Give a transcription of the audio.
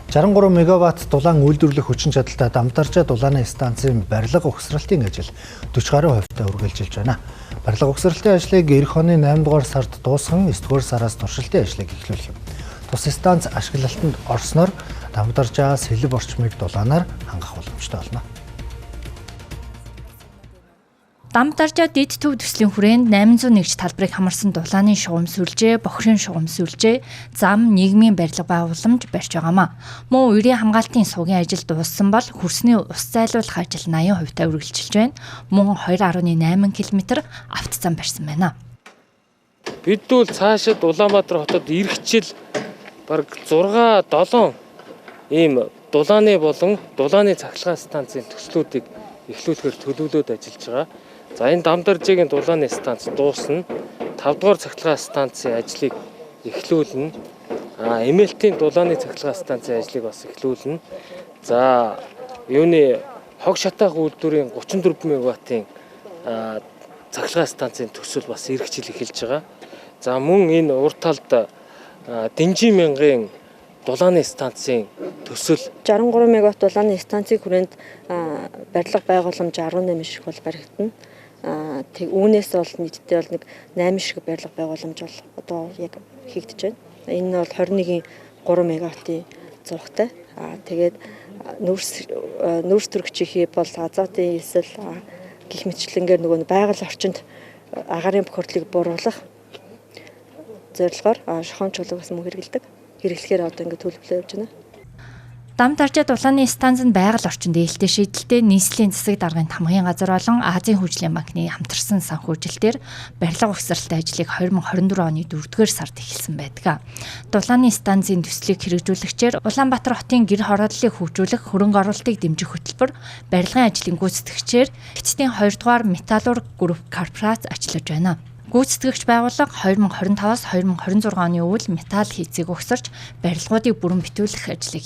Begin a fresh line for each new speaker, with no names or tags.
63 мегаватт дулаан үйлдвэрлэх хүчин чадалтай Дамтаржаа дулааны станцын барилга угсралтын ажил 40% үргэлжилж байна. Барилга угсралтын ажлыг эх оны 8 дугаар сард дуусган 9 дугаар сараас туршилтын ажлыг эхлүүлэх юм. Тус станц ашиглалтанд орсноор Дамтаржаас хэлб орчмыг дулаанаар хангах боломжтой болно.
Дамтаржаа дэд төв төслийн хүрээнд 801 талбарыг хамарсан дулааны шугам сүлжээ, бохирын шугам сүлжээ, зам, нийгмийн барилга байгууламж барьж байгаамаа. Мөн үерийн хамгаалтын сувгийн ажил дууссан бол хөрсний ус зайлуулах ажил 80% үргэлжилж байна. Мөн 2.8 км автозам барьсан байна.
Бид бол цаашид Улаанбаатар хотод иргэжил бараг 6-7 ийм дулааны болон дулааны цахилгаан станцын төслүүдийг эхлүүлэхээр төлөвлөд ажиллаж байгаа. За энэ Дамтаржаагийн дулааны станц дуусна. 5 дугаар цахилгаан станцын ажлыг эхлүүлнэ. Эмэлтийн дулааны цахилгаан станцын ажлыг бас эхлүүлнэ. За юуны хог шатаах үйлдвэрийн 34 мегаваттын цахилгаан станцын төсөл бас эргэжил эхэлж байгаа. За мөн энэ урт талд Дэнжин мянган дулааны станцын төсөл
63 мегаватт дулааны станцын хүрээнд барилга байгууламж 18 шиг бол баригдана. Үүнээс бол нийтдээ бол нэг 8 шиг барилга байгууламж бол одоо яг хийгдэж байна. Энэ нь бол 21.3 мегаваттын зургтай. Тэгээд нүүрс төрөгчийнхээ бол азотын эсэл гих мэтчлэнгээр нөгөө байгаль орчинд агаарын бохирдлыг бууруулах зорилгоор шохон чулууг бас мөн хэрэглэдэг. Хэрэглэхээр одоо ингэ төлөвлөлөө явж байна.
Дамтаржаа дулааны станцнд байгаль орчинд ээлтэй шийдэлтэй нийслэлийн засаг даргын хамгийн газар болон Азийн хөгжлийн банкны хамтарсан санхүүжилтээр барилга угсралтын ажлыг 2024 оны 4-р сард эхэлсэн байдаг. Дулааны станцын төслийг хэрэгжүүлэгчээр Улаанбаатар хотын гэр хорооллыг хөгжүүлэх хөрөнгө оруулалтыг дэмжих хөтөлбөр, барилгын ажлын гүйцэтгэгчээр эцсийн 2-р Металлург Групп корпорац ажиллаж байна. Гүйцэтгэгч байгууллага 2025-аас 2026 оны үйл металл хийцийг угсарч барилгуудыг бүрэн битүүлэх ажлыг